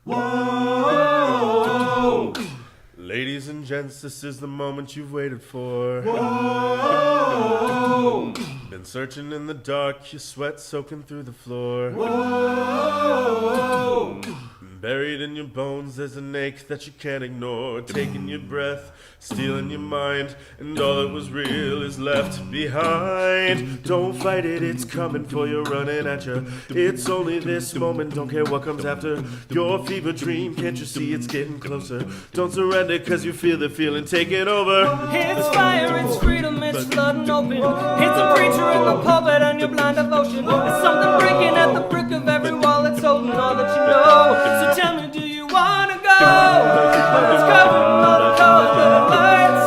Whoa! Ladies and gents, this is the moment you've waited for. Whoa! Been searching in the dark, your sweat soaking through the floor. Whoa! Buried in your bones, there's an ache that you can't ignore. Taking your breath, stealing your mind, and all that was real is left behind. Don't fight it, it's coming for you, running at you. It's only this moment, don't care what comes after. Your fever dream, can't you see it's getting closer? Don't surrender, cause you feel the feeling taking over. It's fire, it's freedom, it's flooding open. It's a preacher in the pulpit and your blind devotion. It's something breaking at the brick of every wall that's holding all that you know. So tell me, do you wanna go? It's covering all the color lights.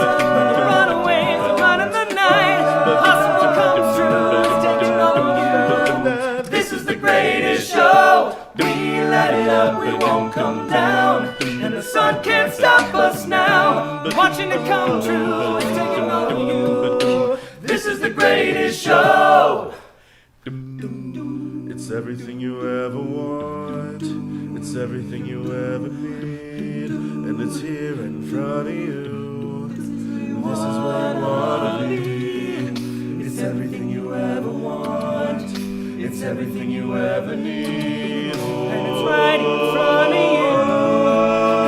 The runaways are running the night. Possible comes true, it's taking over you. This is the greatest show. We light it up, we won't come down. And the sun can't stop us now. Watching it come true, it's taking over you. This is the greatest show. It's everything you ever want. It's everything you ever need. And it's here in front of you. This is where you wanna be. It's everything you ever want. It's everything you ever need. And it's right in front of you.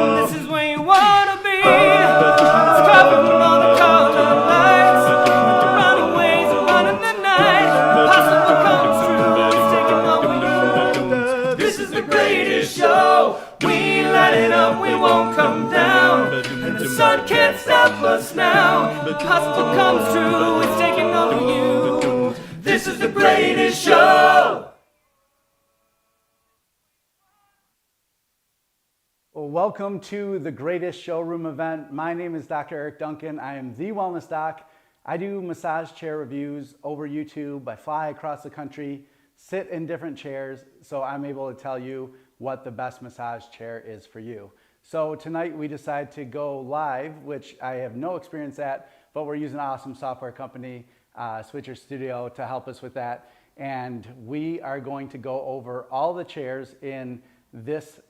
And this is where you wanna be. It's covered with all the color lights. The runaways are running the night. Possible comes true, it's taking over you. This is the greatest show. We light it up, we won't come down. And the sun can't stop us now. Possible comes true, it's taking over you. This is the greatest show. Well, welcome to the greatest showroom event. My name is Dr. Eric Duncan. I am the Wellness Doc. I do massage chair reviews over YouTube. I fly across the country, sit in different chairs, so I'm able to tell you what the best massage chair is for you. So tonight we decided to go live, which I have no experience at, but we're using an awesome software company, Switcher Studio, to help us with that. And we are going to go over all the chairs in this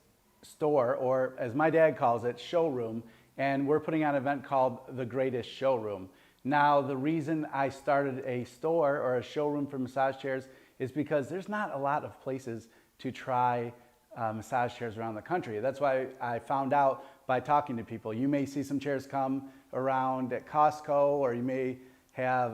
store, or as my dad calls it, showroom, and we're putting on an event called The Greatest Showroom. Now, the reason I started a store or a showroom for massage chairs is because there's not a lot of places to try massage chairs around the country. That's why I found out by talking to people. You may see some chairs come around at Costco, or you may have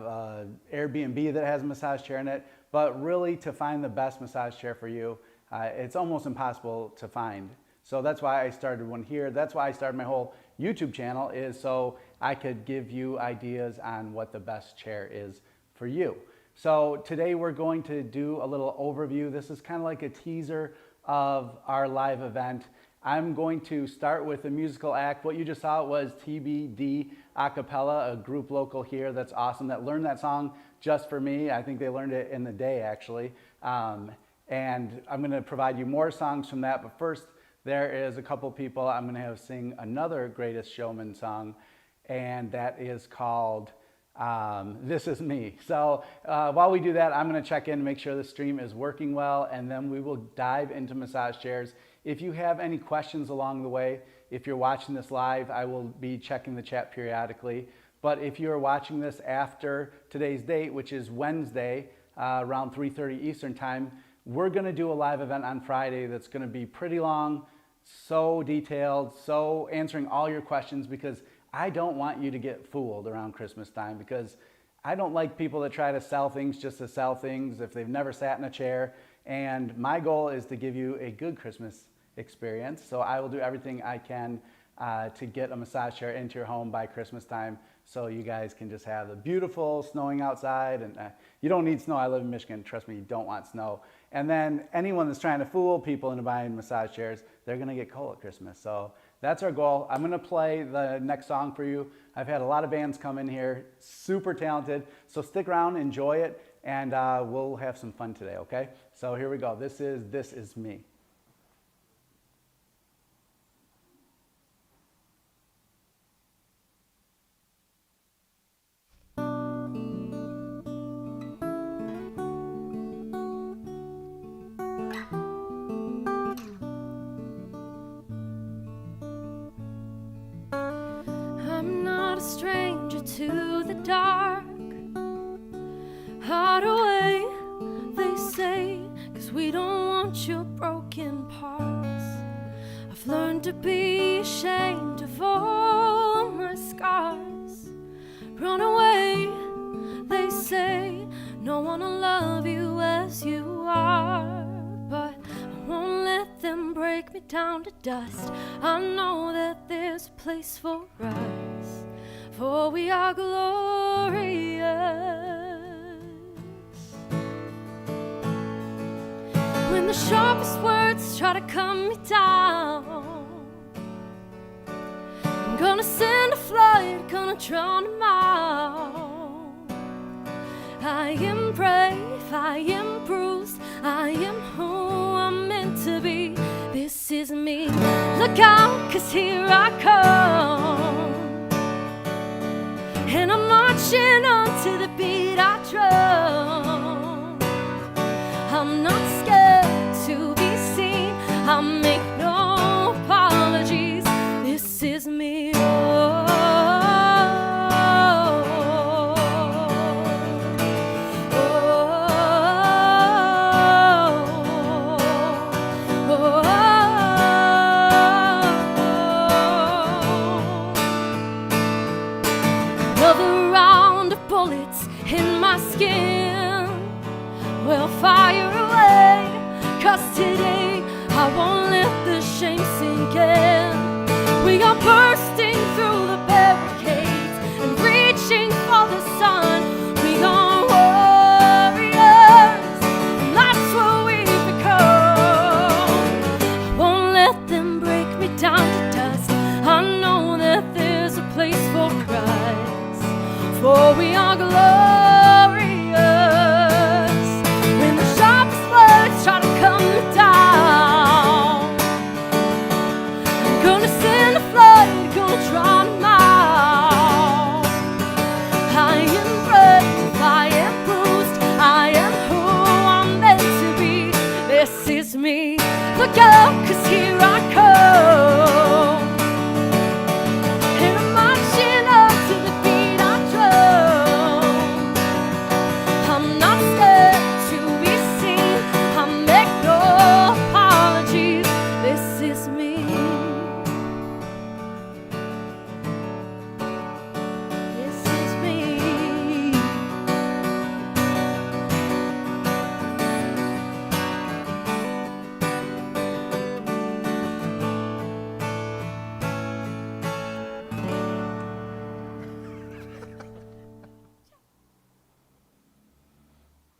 Airbnb that has a massage chair in it, but really to find the best massage chair for you, it's almost impossible to find. So that's why I started one here. That's why I started my whole YouTube channel, is so I could give you ideas on what the best chair is for you. So today we're going to do a little overview. This is kind of like a teaser of our live event. I'm going to start with a musical act. What you just saw was TBD Acapella, a group local here that's awesome, that learned that song just for me. I think they learned it in the day, actually. And I'm going to provide you more songs from that. But first, there is a couple people I'm going to have sing another Greatest Showman song, and that is called This Is Me. So while we do that, I'm going to check in and make sure the stream is working well, and then we will dive into massage chairs. If you have any questions along the way, if you're watching this live, I will be checking the chat periodically. But if you're watching this after today's date, which is Wednesday, around 3:30 Eastern Time, we're going to do a live event on Friday that's going to be pretty long, so detailed, so answering all your questions, because I don't want you to get fooled around Christmas time, because I don't like people that try to sell things just to sell things if they've never sat in a chair. And my goal is to give you a good Christmas experience. So I will do everything I can to get a massage chair into your home by Christmas time, so you guys can just have the beautiful snowing outside. And you don't need snow. I live in Michigan. Trust me, you don't want snow. And then anyone that's trying to fool people into buying massage chairs, they're going to get cold at Christmas. So that's our goal. I'm going to play the next song for you. I've had a lot of bands come in here, super talented. So stick around, enjoy it, and we'll have some fun today, okay? So here we go. This is Me. 'cause we don't want your broken parts. I've learned to be ashamed of all my scars. Run away, they say, no one will love you as you are. But I won't let them break me down to dust. I know that there's a place for us, for we are glorious. When the sharpest words try to cut me down, I'm gonna send a flood, gonna drown them out. I am brave, I am bruised, I am who I'm meant to be. This is me. Look out, 'cause here I come, and I'm marching on to the beat I drum. I'm not scared to be seen, I make no apologies. This is me. Another round of bullets in my skin will fire away, 'cause today I won't let the shame sink in. We are bursting through the barricades and reaching for the sun. We are warriors, and that's what we become. I won't let them break me down to dust. I know that there's a place for Christ, for we are glorious. When the sharpest words try to come me down, I'm gonna send a flood, gonna drown them out. I am brave, I am bruised, I am who I'm meant to be. This is me. Look out, 'cause here I come, and I'm marching up to the beat I drum. I'm not scared to be seen, I make no apologies. This is me. This is me.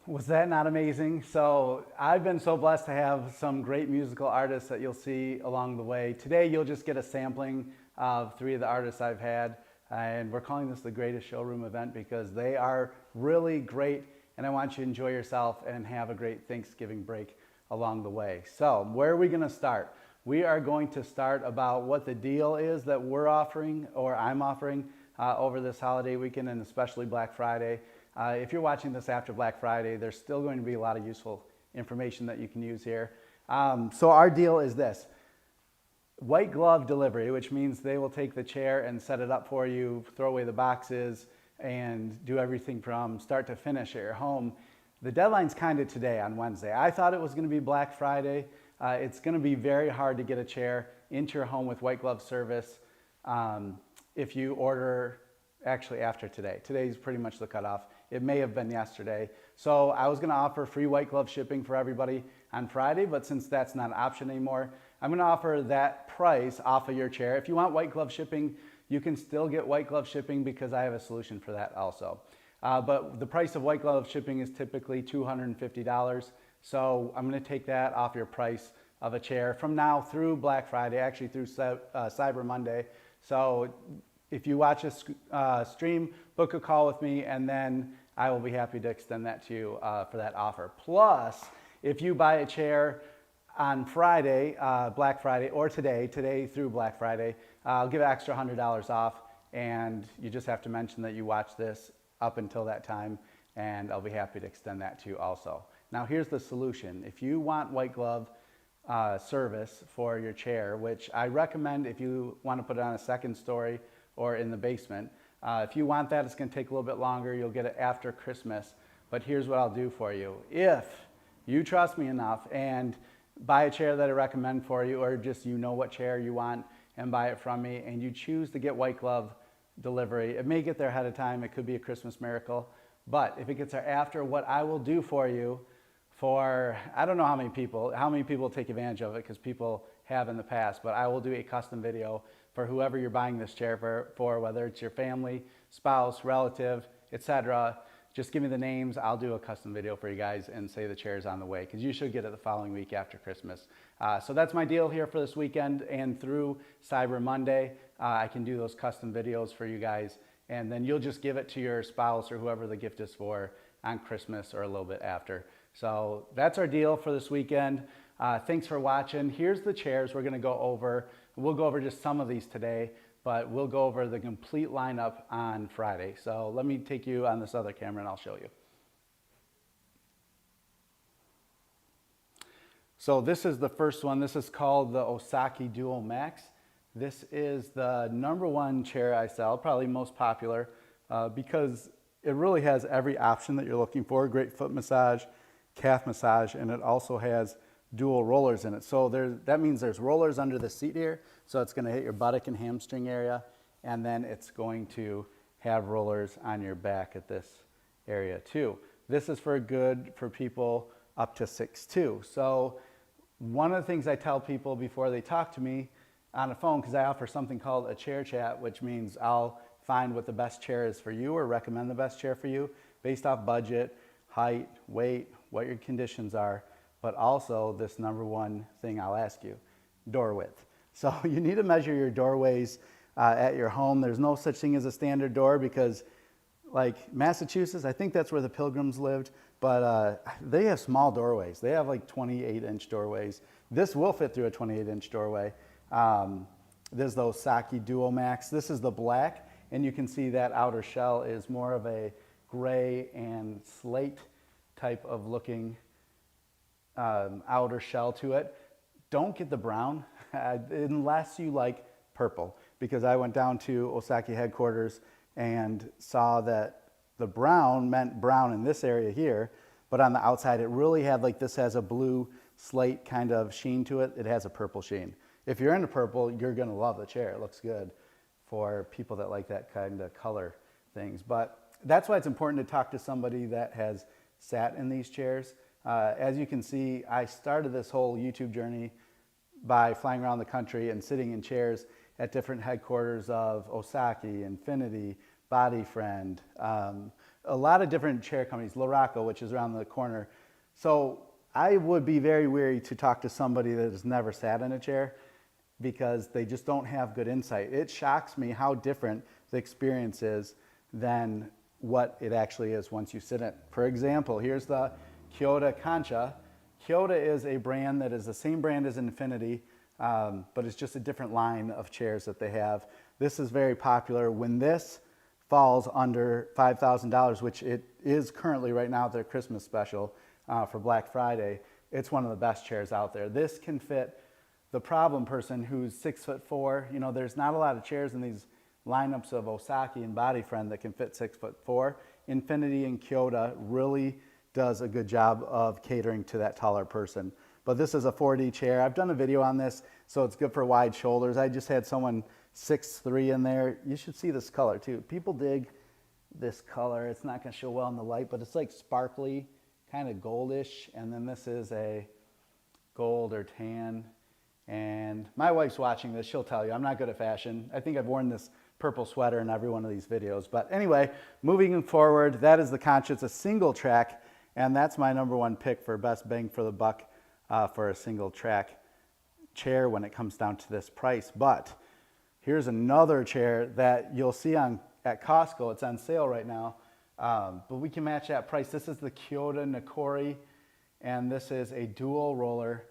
Was that not amazing? So I've been so blessed to have some great musical artists that you'll see along the way. Today you'll just get a sampling of 3 of the artists I've had, and we're calling this the greatest showroom event because they are really great, and I want you to enjoy yourself and have a great Thanksgiving break along the way. So where are we going to start? We are going to start about what the deal is that we're offering, or I'm offering, over this holiday weekend, and especially Black Friday. If you're watching this after Black Friday, there's still going to be a lot of useful information that you can use here. So our deal is this: white glove delivery, which means they will take the chair and set it up for you, throw away the boxes, and do everything from start to finish at your home. The deadline's kind of today on Wednesday. I thought it was going to be Black Friday. It's going to be very hard to get a chair into your home with white glove service if you order actually after today. Today's pretty much the cutoff. It may have been yesterday. So I was going to offer free white glove shipping for everybody on Friday, but since that's not an option anymore, I'm going to offer that price off of your chair. If you want white glove shipping, you can still get white glove shipping because I have a solution for that also. But the price of white glove shipping is typically $250. So I'm going to take that off your price of a chair from now through Black Friday, actually through Cyber Monday. So if you watch a stream, book a call with me, and then I will be happy to extend that to you for that offer. Plus, if you buy a chair on Friday, Black Friday, or today through Black Friday, I'll give an extra $100 off, and you just have to mention that you watch this up until that time, and I'll be happy to extend that to you also. Now here's the solution. If you want white glove service for your chair, which I recommend if you want to put it on a second story or in the basement. If you want that, it's going to take a little bit longer. You'll get it after Christmas. But here's what I'll do for you. If you trust me enough and buy a chair that I recommend for you, or just you know what chair you want and buy it from me, and you choose to get white glove delivery. It may get there ahead of time. It could be a Christmas miracle. But if it gets there after, what I will do for you, for I don't know how many people take advantage of it, because people have in the past, but I will do a custom video for whoever you're buying this chair for, whether it's your family, spouse, relative, etc. Just give me the names. I'll do a custom video for you guys and say the chair's on the way, because you should get it the following week after Christmas. So that's my deal here for this weekend and through Cyber Monday. I can do those custom videos for you guys, and then you'll just give it to your spouse or whoever the gift is for on Christmas or a little bit after. So that's our deal for this weekend. Thanks for watching. Here's the chairs we're going to go over. We'll go over just some of these today, but we'll go over the complete lineup on Friday. So let me take you on this other camera and I'll show you. So this is the first one. This is called the Osaki Duo Max. This is the #1 chair I sell, probably most popular, because it really has every option that you're looking for. Great foot massage, calf massage, and it also has dual rollers in it. So that means there's rollers under the seat here. So it's going to hit your buttock and hamstring area, and then it's going to have rollers on your back at this area too. This is good for people up to 6'2". So one of the things I tell people before they talk to me on the phone, because I offer something called a chair chat, which means I'll find what the best chair is for you or recommend the best chair for you based off budget, height, weight, what your conditions are, but also this #1 thing I'll ask you, door width. So you need to measure your doorways at your home. There's no such thing as a standard door, because like Massachusetts, I think that's where the Pilgrims lived, but they have small doorways. They have like 28-inch doorways. This will fit through a 28-inch doorway. This is the Osaki Duo Max. This is the black, and you can see that outer shell is more of a gray and slate type of looking outer shell to it. Don't get the brown unless you like purple, because I went down to Osaki headquarters and saw that the brown meant brown in this area here, but on the outside it really had, like, this has a blue slate kind of sheen to it. It has a purple sheen. If you're into purple, you're gonna love the chair. It looks good for people that like that kind of color things. But that's why it's important to talk to somebody that has sat in these chairs. As you can see, I started this whole YouTube journey by flying around the country and sitting in chairs at different headquarters of Osaki, Infinity, Body Friend, a lot of different chair companies, Loracco, which is around the corner. So I would be very wary to talk to somebody that has never sat in a chair, because they just don't have good insight. It shocks me how different the experience is than what it actually is once you sit in it. For example, here's the Kyota Kansha. Kyota is a brand that is the same brand as Infinity, but it's just a different line of chairs that they have. This is very popular. When this falls under $5,000, which it is currently right now at their Christmas special for Black Friday, it's one of the best chairs out there. This can fit the problem person who's 6'4". You know, there's not a lot of chairs in these lineups of Osaki and Body Friend that can fit 6'4". Infinity and Kyota really does a good job of catering to that taller person. But this is a 4D chair. I've done a video on this, so it's good for wide shoulders. I just had someone 6'3" in there. You should see this color too. People dig this color. It's not going to show well in the light, but it's like sparkly, kind of goldish. And then this is a gold or tan. And my wife's watching this. She'll tell you I'm not good at fashion. I think I've worn this purple sweater in every one of these videos. But anyway, moving forward, that is the Kansha. It's a single track, and that's my #1 pick for best bang for the buck for a single track chair when it comes down to this price. But here's another chair that you'll see at Costco. It's on sale right now, but we can match that price. This is the Kyota Nokori, and this is a dual roller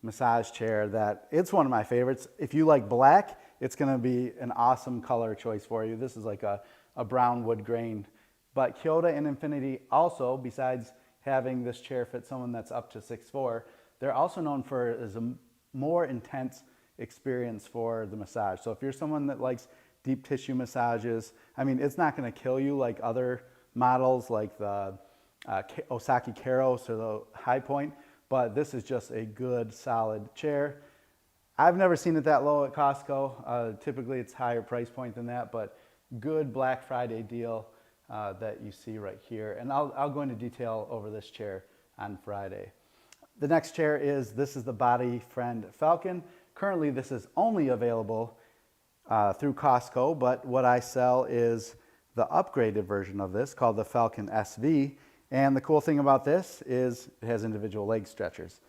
massage chair that it's one of my favorites. If you like black, it's going to be an awesome color choice for you. This is like a brown wood grain. But Kyota and Infinity also, besides having this chair fit someone that's up to 6'4", they're also known for as a more intense experience for the massage. So if you're someone that likes deep tissue massages, I mean, it's not going to kill you like other models like the Osaki Keros or the Highpointe, but this is just a good, solid chair. I've never seen it that low at Costco. Typically it's higher price point than that, but good Black Friday deal that you see right here. And I'll go into detail over this chair on Friday. The next chair is, this is the Body Friend Falcon. Currently this is only available through Costco, but what I sell is the upgraded version of this called the Falcon SV. And the cool thing about this is it has individual leg stretchers.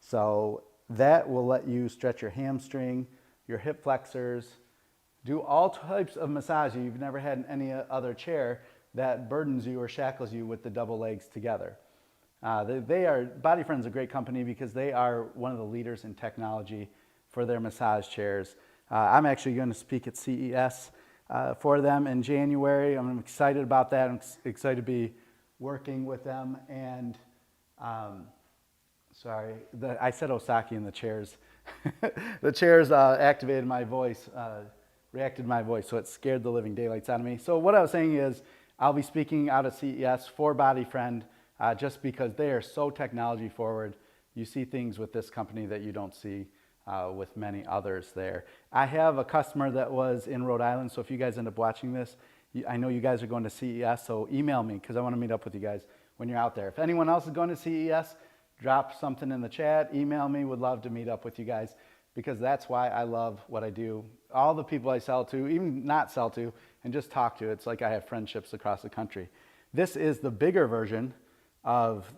So that will let you stretch your hamstring, your hip flexors, do all types of massage you've never had in any other chair that burdens you or shackles you with the double legs together. Body Friend's a great company because they are one of the leaders in technology for their massage chairs. I'm actually going to speak at CES for them in January. I'm excited about that. I'm excited to be working with them. And sorry, I said Osaki in the chairs. The chairs activated my voice, reacted to my voice, so it scared the living daylights out of me. So what I was saying is I'll be speaking out at CES for Body Friend just because they are so technology forward. You see things with this company that you don't see with many others there. I have a customer that was in Rhode Island, so if you guys end up watching this, I know you guys are going to CES, so email me because I want to meet up with you guys when you're out there. If anyone else is going to CES, drop something in the chat, email me, would love to meet up with you guys because that's why I love what I do. All the people I sell to, even not sell to, and just talk to, it's like I have friendships across the country. This is the bigger version of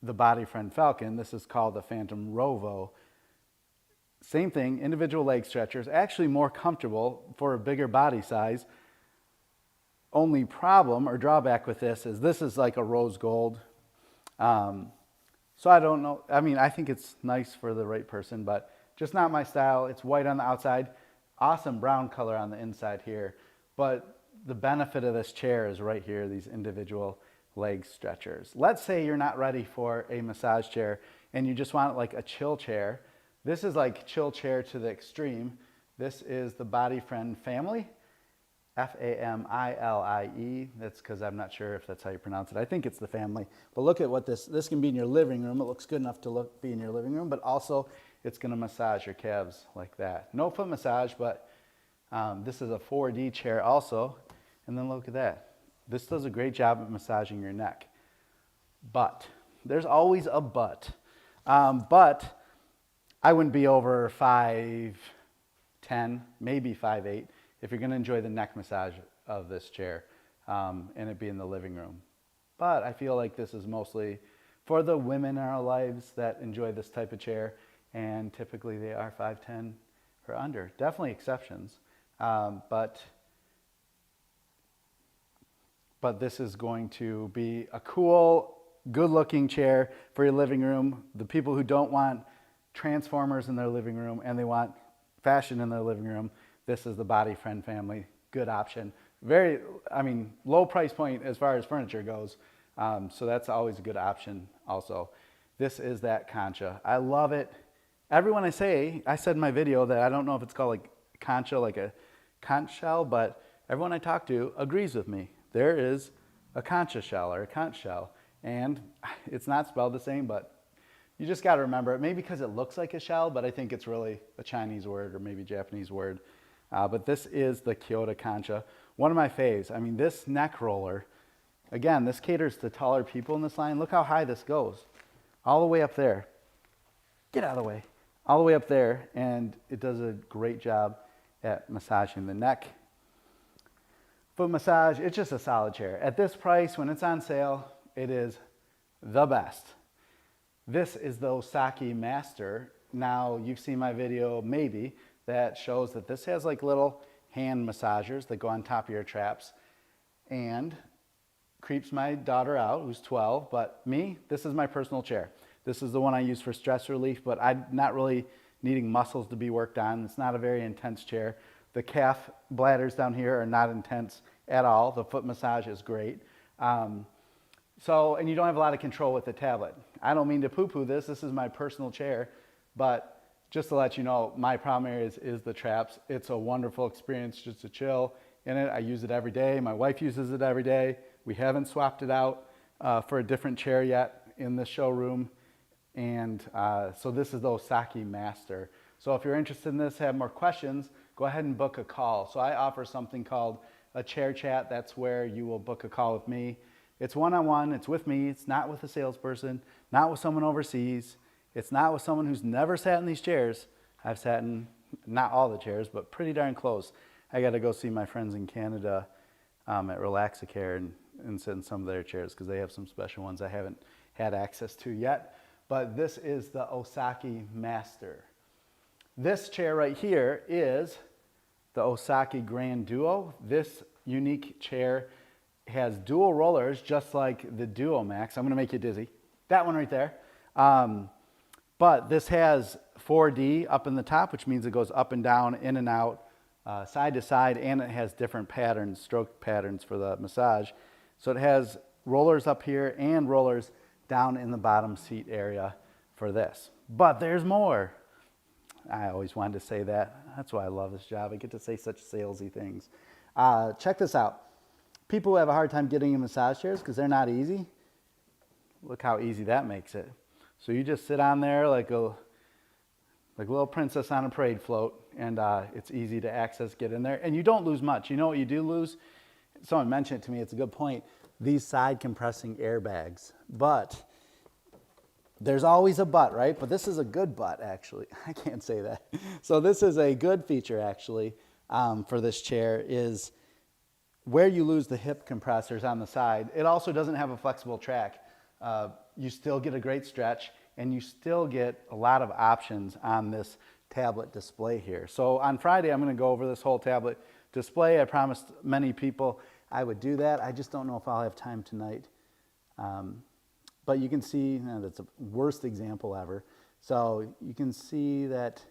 the Body Friend Falcon. This is called the Phantom Rovo. Same thing, individual leg stretchers, actually more comfortable for a bigger body size. Only problem or drawback with this is like a rose gold. So I don't know, I mean, I think it's nice for the right person, but just not my style. It's white on the outside, awesome brown color on the inside here. But the benefit of this chair is right here, these individual leg stretchers. Let's say you're not ready for a massage chair and you just want like a chill chair. This is like chill chair to the extreme. This is the Body Friend Family, F-A-M-I-L-I-E. That's because I'm not sure if that's how you pronounce it. I think it's the family. But look at what this can be in your living room. It looks good enough to be in your living room, but also it's going to massage your calves like that. No foot massage, but this is a 4D chair also. And then look at that. This does a great job at massaging your neck. But, there's always a but. But I wouldn't be over 5'10", maybe 5'8", if you're going to enjoy the neck massage of this chair and it be in the living room. But I feel like this is mostly for the women in our lives that enjoy this type of chair, and typically they are 5'10" or under. Definitely exceptions, but this is going to be a cool, good-looking chair for your living room. The people who don't want Transformers in their living room and they want fashion in their living room, this is the Body Friend Family. Good option. Very, I mean, low price point as far as furniture goes. So that's always a good option also. This is that Kansha. I love it. Everyone I said in my video that I don't know if it's called like Kansha, like a conch shell, but everyone I talk to agrees with me. There is a Kansha shell or a conch shell, and it's not spelled the same, but you just got to remember it. Maybe because it looks like a shell, but I think it's really a Chinese word or maybe Japanese word. But this is the Kyota Kansha. One of my faves. I mean, this neck roller, again, this caters to taller people in this line. Look how high this goes. All the way up there. Get out of the way. All the way up there, and it does a great job at massaging the neck. Foot massage, it's just a solid chair. At this price, when it's on sale, it is the best. This is the Osaki Maestro. Now, you've seen my video, maybe, that shows that this has like little hand massagers that go on top of your traps and creeps my daughter out, who's 12, but me, this is my personal chair. This is the one I use for stress relief, but I'm not really needing muscles to be worked on. It's not a very intense chair. The calf bladders down here are not intense at all. The foot massage is great. And you don't have a lot of control with the tablet. I don't mean to poo-poo this. This is my personal chair, but just to let you know, my problem area is the traps. It's a wonderful experience just to chill in it. I use it every day. My wife uses it every day. We haven't swapped it out. for a different chair yet in the showroom. And so this is the Osaki Master. So if you're interested in this, have more questions, go ahead and book a call. So I offer something called a chair chat. That's where you will book a call with me. It's one-on-one, it's with me, it's not with a salesperson, not with someone overseas. It's not with someone who's never sat in these chairs. I've sat in, not all the chairs, but pretty darn close. I got to go see my friends in Canada at Relaxacare and sit in some of their chairs because they have some special ones I haven't had access to yet. But this is the Osaki Master. This chair right here is the Osaki Grand Duo. This unique chair has dual rollers just like the Duo Max. I'm going to make you dizzy. That one right there. But this has 4D up in the top, which means it goes up and down, in and out, side to side, and it has different patterns, stroke patterns for the massage. So it has rollers up here and rollers down in the bottom seat area for this. But there's more. I always wanted to say that. That's why I love this job. I get to say such salesy things. Check this out. People who have a hard time getting in massage chairs because they're not easy, look how easy that makes it. So you just sit on there like a little princess on a parade float, and it's easy to access, get in there, and you don't lose much. You know what you do lose? Someone mentioned it to me, it's a good point. These side compressing airbags. But there's always a but, right? But this is a good but, actually. I can't say that. So this is a good feature, actually, for this chair, is where you lose the hip compressors on the side. It also doesn't have a flexible track. You still get a great stretch, and you still get a lot of options on this tablet display here. So on Friday, I'm going to go over this whole tablet display. I promised many people I would do that. I just don't know if I'll have time tonight. But you can see, that's the worst example ever. So you can see that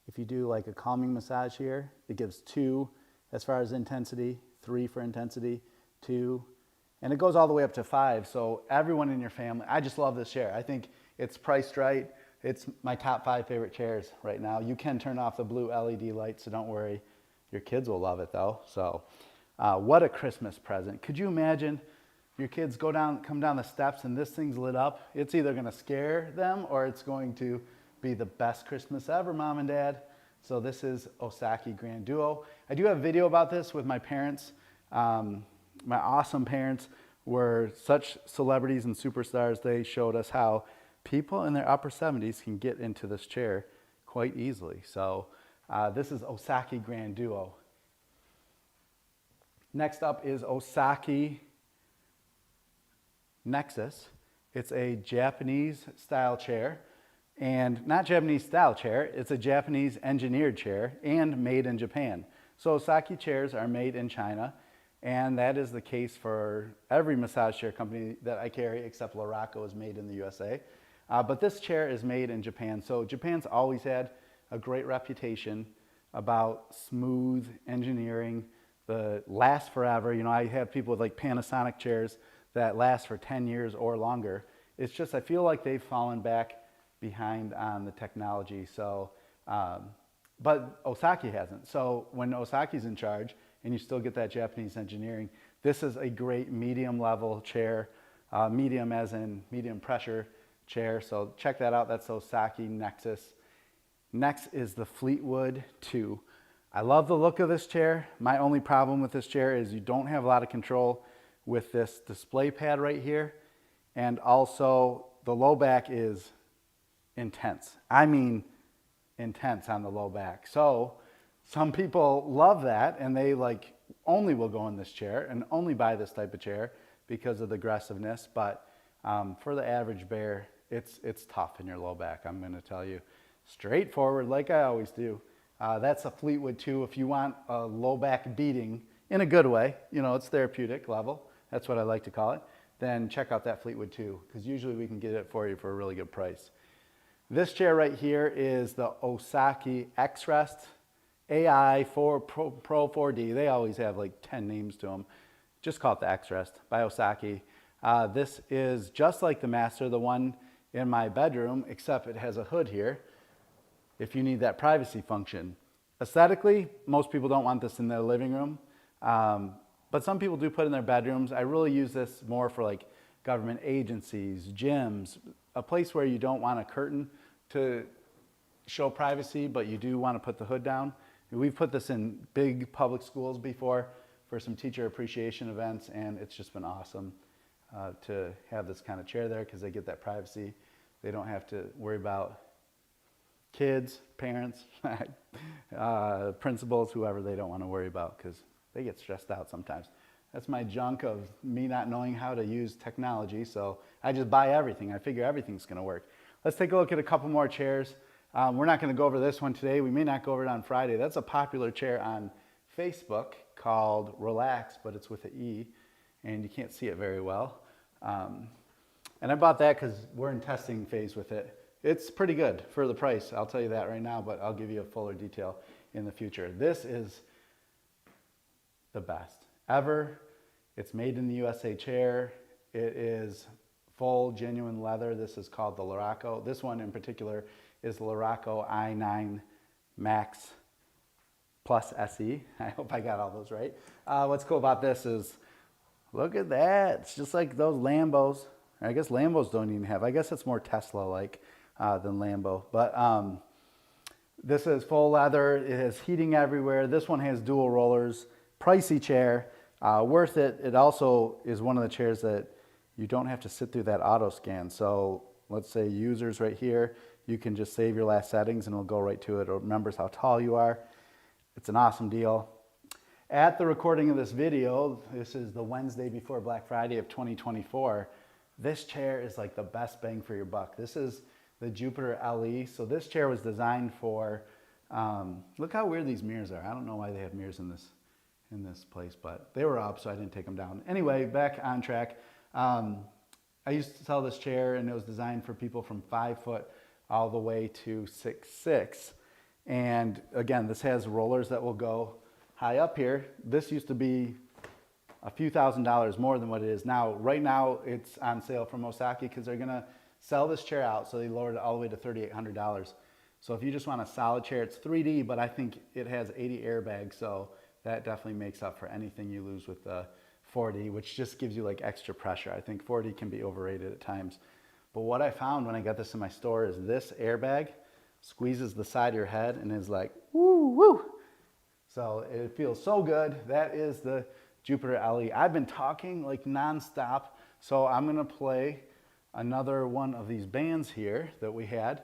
if you do like a calming massage here, it gives 2 as far as intensity, 3 for intensity, 2, and it goes all the way up to 5. So everyone in your family, I just love this chair. I think it's priced right. It's my top 5 favorite chairs right now. You can turn off the blue LED light, so don't worry. Your kids will love it though. So what a Christmas present. Could you imagine your kids come down the steps and this thing's lit up? It's either gonna scare them or it's going to be the best Christmas ever, Mom and Dad. So this is Osaki Grand Duo. I do have a video about this with my parents. My awesome parents were such celebrities and superstars. They showed us how people in their upper 70s can get into this chair quite easily. So this is Osaki Grand Duo. Next up is Osaki Nexus. It's a Japanese style chair, and not Japanese style chair, it's a Japanese engineered chair and made in Japan. So Osaki chairs are made in China, and that is the case for every massage chair company that I carry, except Laraco is made in the USA. But this chair is made in Japan. So Japan's always had a great reputation about smooth engineering that lasts forever. You know, I have people with like Panasonic chairs that last for 10 years or longer. It's just, I feel like they've fallen back behind on the technology. So, but Osaki hasn't. So when Osaki's in charge and you still get that Japanese engineering, this is a great medium level chair, medium as in medium pressure chair. So check that out. That's Osaki Nexus. Next is the Fleetwood 2. I love the look of this chair. My only problem with this chair is you don't have a lot of control with this display pad right here. And also the low back is intense. I mean intense on the low back. So some people love that and they like only will go in this chair and only buy this type of chair because of the aggressiveness. But for the average bear, it's tough in your low back, I'm gonna tell you. Straightforward, like I always do. That's a Fleetwood 2. If you want a low back beating in a good way, you know, it's therapeutic level. That's what I like to call it. Then check out that Fleetwood 2, because usually we can get it for you for a really good price. This chair right here is the Osaki X-Rest AI 4 Pro 4D. They always have like 10 names to them. Just call it the X-Rest by Osaki. This is just like the Master, the one in my bedroom, except it has a hood here if you need that privacy function. Aesthetically, most people don't want this in their living room, but but some people do put in their bedrooms. I really use this more for like government agencies, gyms, a place where you don't want a curtain to show privacy, but you do want to put the hood down. We've put this in big public schools before for some teacher appreciation events, and it's just been awesome to have this kind of chair there because they get that privacy. They don't have to worry about kids, parents, principals, whoever they don't want to worry about because they get stressed out sometimes. That's my junk of me not knowing how to use technology, so I just buy everything. I figure everything's going to work. Let's take a look at a couple more chairs. We're not going to go over this one today. We may not go over it on Friday. That's a popular chair on Facebook called Relax, but it's with an E, and you can't see it very well. And I bought that because we're in testing phase with it. It's pretty good for the price, I'll tell you that right now, but I'll give you a fuller detail in the future. This is the best ever. It's made in the USA chair. It is full genuine leather. This is called the Luraco. This one in particular is the Luraco i9 Max Plus SE. I hope I got all those right. What's cool about this is, look at that. It's just like those Lambos. I guess Lambos don't even have. I guess it's more Tesla-like than Lambo. But this is full leather. It has heating everywhere. This one has dual rollers. Pricey chair. Worth it. It also is one of the chairs that you don't have to sit through that auto scan. So let's say users right here, you can just save your last settings and it'll go right to it. It remembers how tall you are. It's an awesome deal. At the recording of this video, this is the Wednesday before Black Friday of 2024, this chair is like the best bang for your buck. This is the Jupiter LE. So this chair was designed for, look how weird these mirrors are. I don't know why they have mirrors in this place, but they were up, so I didn't take them down. Anyway, back on track. I used to sell this chair, and it was designed for people from 5 foot all the way to 6'6". And again, this has rollers that will go high up here. This used to be a few $1,000s more than what it is now. Right now, it's on sale from Osaki because they're gonna sell this chair out, so they lowered it all the way to $3,800. So if you just want a solid chair, it's 3D, but I think it has 80 airbags, so that definitely makes up for anything you lose with the 4D, which just gives you like extra pressure. I think 4D can be overrated at times. But what I found when I got this in my store is this airbag squeezes the side of your head and is like, woo, woo. So it feels so good. That is the Jupiter LE. I've been talking like nonstop, so I'm gonna play another one of these bands here that we had.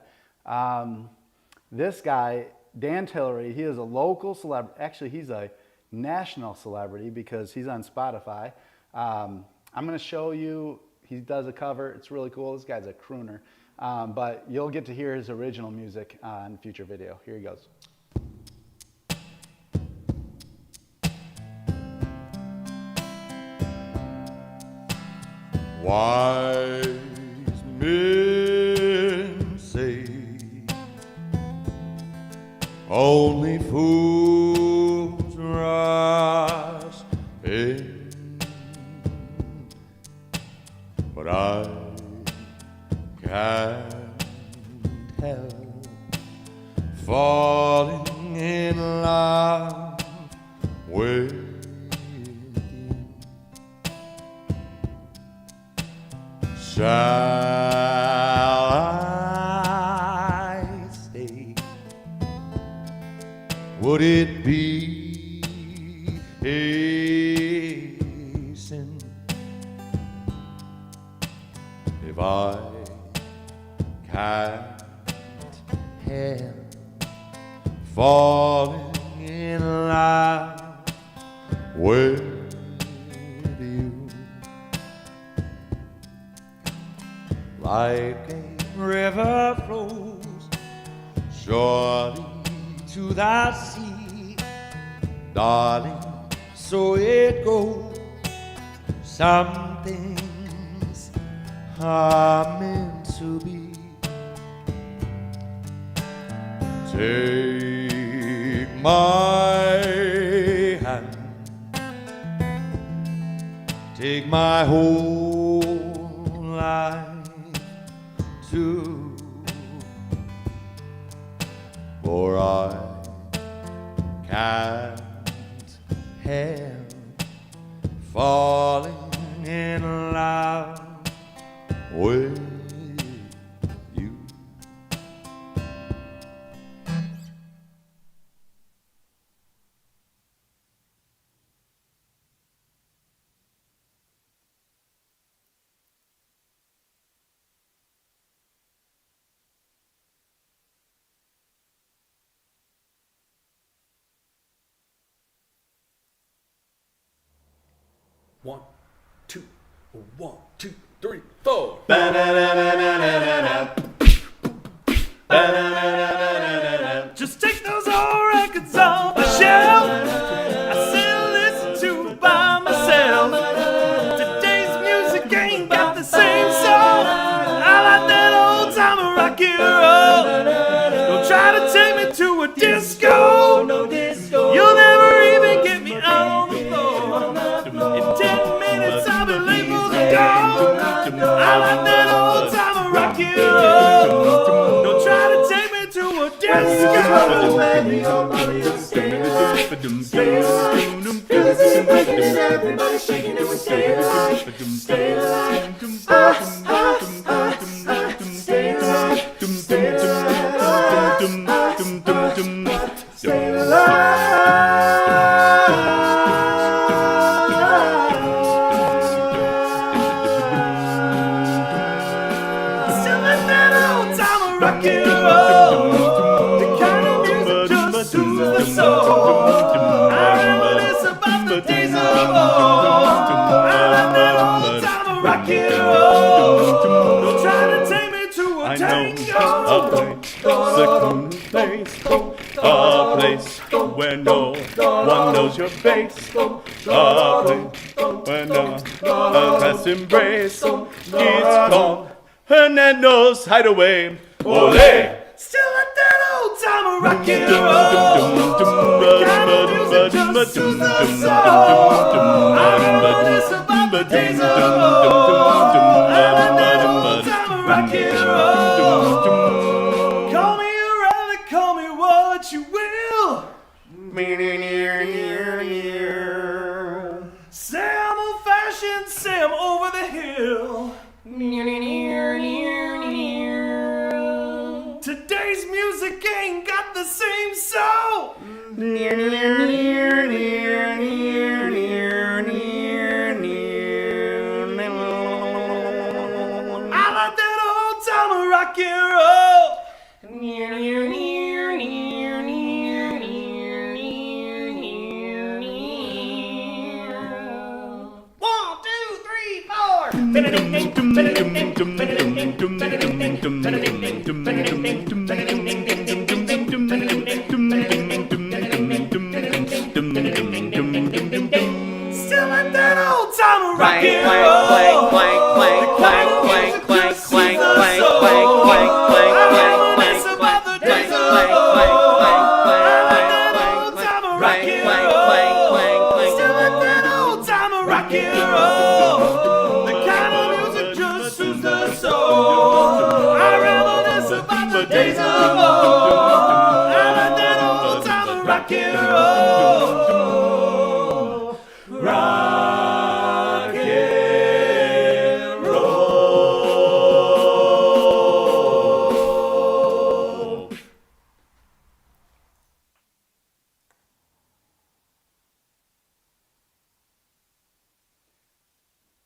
This guy, Dan Tillery, he is a local celebrity. Actually, he's a national celebrity because he's on Spotify. I'm gonna show you, he does a cover. It's really cool. This guy's a crooner. But you'll get to hear his original music in a future video. Here he goes. Wise men say only fools rush in, but I can't help falling in love with you. Shall I stay? Would it be a sin if I can't help falling in love with you? Like a river flows surely to the sea, darling, so it goes. Some things are meant to be. Take my hand, take my whole life too, for I can't help falling in love with you. One, two, 3, 4. Just take those old records off the shelf. I still listen to it by myself. Today's music ain't got the same song. I like that old time of rock and roll. Don't try to take me to a disco. You'll never even get me out on the floor. In 10 minutes I'll be late for the door. I like that old time of rock and roll. Don't try to take me to a disco. Everybody shaking and we're staying alive. Staying alive. Staying alive. Staying Still like that old time of rock and roll. The kind of music just soothes the soul. I reminisce about the days of old. I like that old time of rock and roll. Don't try to take me to a tango. A place where no one knows your face. A place where no best embrace. It's called Hernando's Hideaway. Ole! Still like that old time of rock and roll. The kind of music just soothes the soul. I reminisce about the days of old. I like that old time of rock and roll. Call me a relic, call me what you will. Say I'm old fashioned, say I'm over the hill. Today's music ain't got the same soul. I like that old time of rock and roll.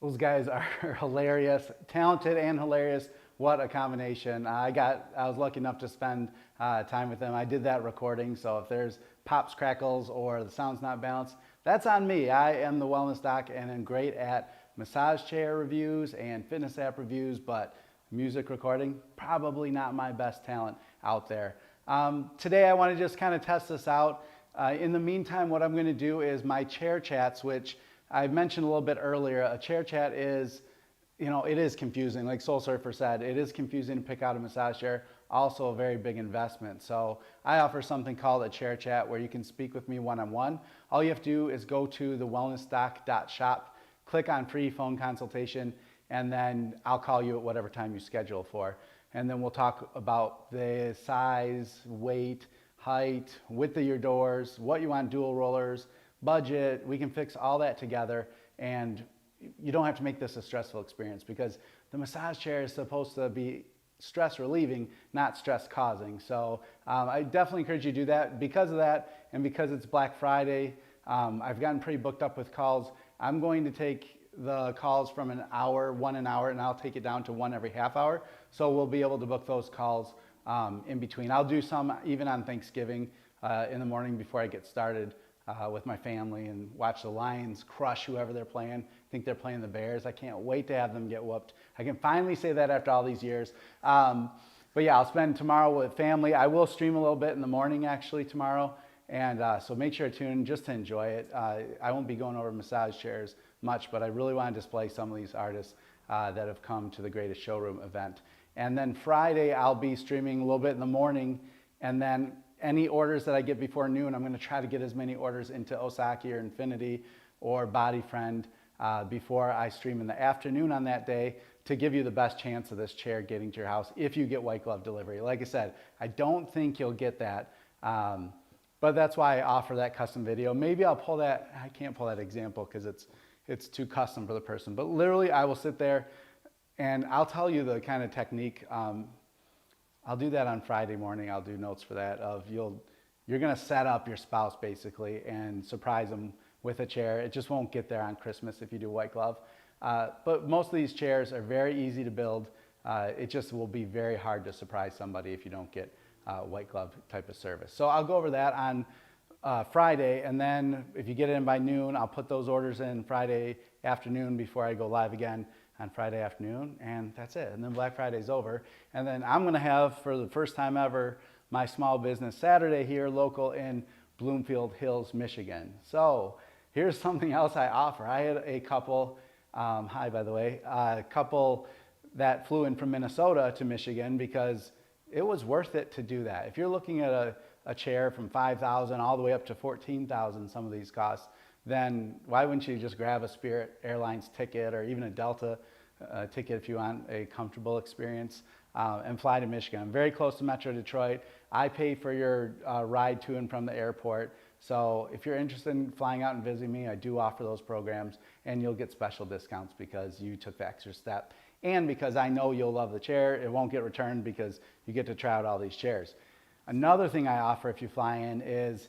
'Those guys are hilarious, talented and hilarious. What a combination. I was lucky enough to spend time with them. I did that recording, so if there's pops, crackles, or the sound's not balanced, that's on me. I am the wellness doc and am great at massage chair reviews and fitness app reviews, but music recording, probably not my best talent out there. Today I want to just kind of test this out. In the meantime, what I'm going to do is my chair chats, which I mentioned a little bit earlier. A chair chat is, it is confusing. Like Soul Surfer said, it is confusing to pick out a massage chair. Also a very big investment. So I offer something called a chair chat where you can speak with me one-on-one. All you have to do is go to thewellnessdoc.shop, click on free phone consultation, and then I'll call you at whatever time you schedule for. And then we'll talk about the size, weight, height, width of your doors, what you want dual rollers, budget. We can fix all that together and you don't have to make this a stressful experience, because the massage chair is supposed to be stress relieving, not stress causing. So I definitely encourage you to do that. Because of that, and because it's Black Friday, I've gotten pretty booked up with calls. I'm going to take the calls from one an hour, and I'll take it down to one every half hour. So we'll be able to book those calls in between. I'll do some even on Thanksgiving in the morning before I get started with my family, and watch the Lions crush whoever they're playing. I think they're playing the Bears. I can't wait to have them get whooped. I can finally say that after all these years. But yeah, I'll spend tomorrow with family. I will stream a little bit in the morning actually tomorrow. And so make sure to tune in just to enjoy it. I won't be going over massage chairs much, but I really want to display some of these artists that have come to the Greatest Showroom event. And then Friday, I'll be streaming a little bit in the morning, and then any orders that I get before noon, I'm going to try to get as many orders into Osaki or Infinity or Body Friend before I stream in the afternoon on that day, to give you the best chance of this chair getting to your house if you get white glove delivery. Like I said, I don't think you'll get that, but that's why I offer that custom video. Maybe I'll pull that, I can't pull that example because it's too custom for the person, but literally I will sit there and I'll tell you the kind of technique. I'll do that on Friday morning. I'll do notes for that of you're gonna set up your spouse basically and surprise them with a chair. It just won't get there on Christmas if you do white glove. But most of these chairs are very easy to build. It just will be very hard to surprise somebody if you don't get white glove type of service. So I'll go over that on Friday, and then if you get it in by noon, I'll put those orders in Friday afternoon before I go live again on Friday afternoon, and that's it. And then Black Friday's over. And then I'm gonna have, for the first time ever, my small business Saturday here local in Bloomfield Hills, Michigan. So here's something else I offer. I had a couple, hi by the way, a couple that flew in from Minnesota to Michigan because it was worth it to do that. If you're looking at a chair from $5,000 all the way up to $14,000, some of these costs, then why wouldn't you just grab a Spirit Airlines ticket or even a Delta ticket if you want a comfortable experience and fly to Michigan. I'm very close to Metro Detroit. I pay for your ride to and from the airport. So if you're interested in flying out and visiting me, I do offer those programs, and you'll get special discounts because you took the extra step, and because I know you'll love the chair. It won't get returned because you get to try out all these chairs. Another thing I offer if you fly in is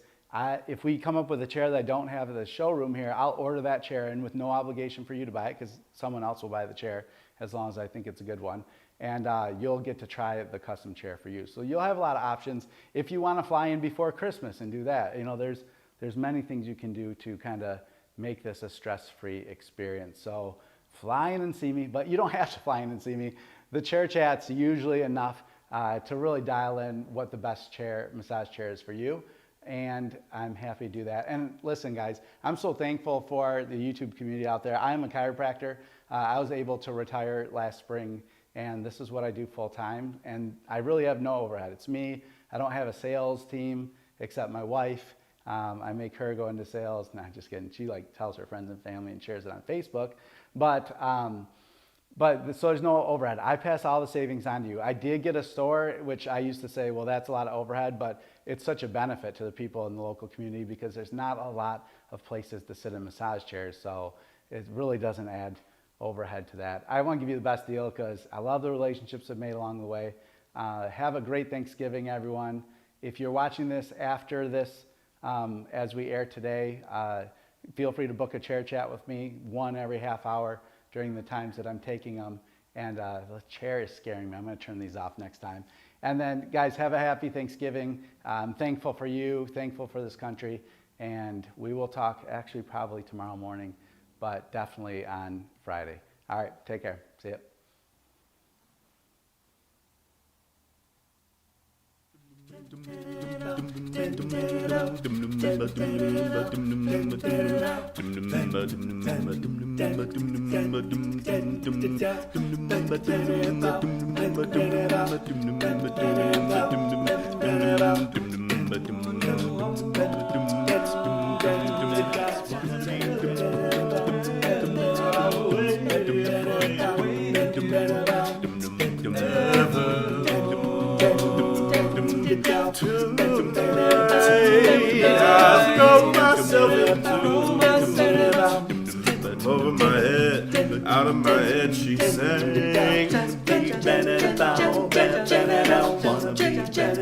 if we come up with a chair that I don't have at the showroom here, I'll order that chair in with no obligation for you to buy it, because someone else will buy the chair as long as I think it's a good one. And you'll get to try the custom chair for you. So you'll have a lot of options. If you want to fly in before Christmas and do that, you know, there's many things you can do to kind of make this a stress-free experience. So fly in and see me, but you don't have to fly in and see me. The chair chat's usually enough to really dial in what the best massage chair is for you. And I'm happy to do that. And listen, guys, I'm so thankful for the YouTube community out there. I am a chiropractor. I was able to retire last spring, and this is what I do full time. And I really have no overhead. It's me. I don't have a sales team except my wife. I make her go into sales. Nah, just kidding. She tells her friends and family and shares it on Facebook. So there's no overhead. I pass all the savings on to you. I did get a store, which I used to say, well, that's a lot of overhead, but it's such a benefit to the people in the local community because there's not a lot of places to sit in massage chairs, so it really doesn't add overhead to that. I want to give you the best deal because I love the relationships I've made along the way. Have a great Thanksgiving, everyone. If you're watching this after this, as we air today, feel free to book a chair chat with me, one every half hour during the times that I'm taking them. And the chair is scaring me. I'm going to turn these off next time. And then, guys, have a happy Thanksgiving. I'm thankful for you, thankful for this country. And we will talk actually probably tomorrow morning, but definitely on Friday. All right, take care. See ya. I throw myself into Come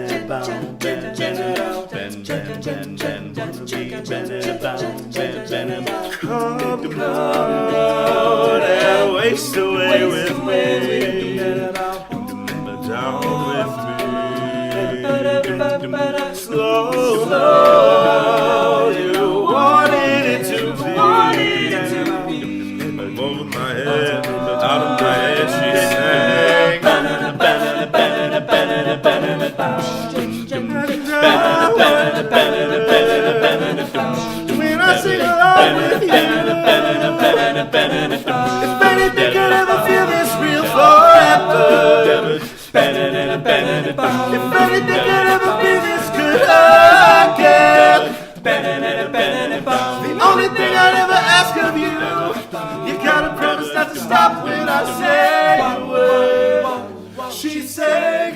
on and waste away with me. Down with me. Slow, you wanted it to be. I'm over my head, out of my head, she sang. When I sing along with you, if anything could ever feel this real forever, if anything could ever be this good again, the only thing I'd ever ask of you, you gotta promise not to stop when I say a word. She sang.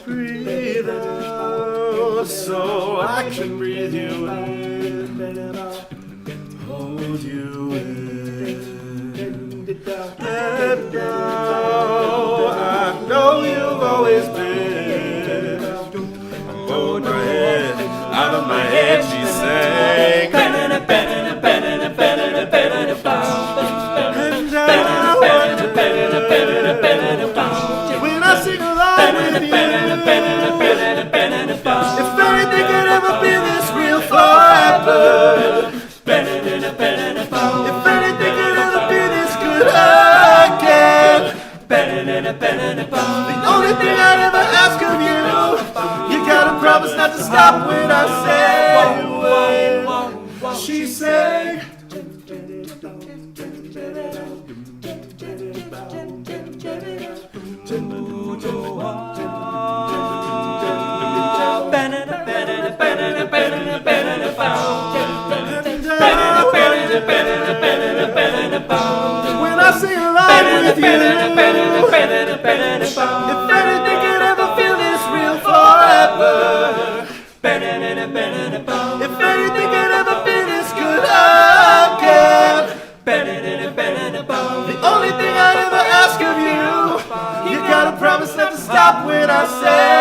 Breathe out so I can breathe you in, hold you in. Let go, I know you've always been. Hold my head, out of my head, she sang. When I sing along with you, if anything could ever be this real forever, if anything could ever be this good again, the only thing I'd ever ask of you, you gotta promise not to stop when I say, she sang. When I sing along with you, if anything could ever feel this real forever, if anything could ever be this good again, the only thing I'd ever ask of you, you gotta promise not to stop when I say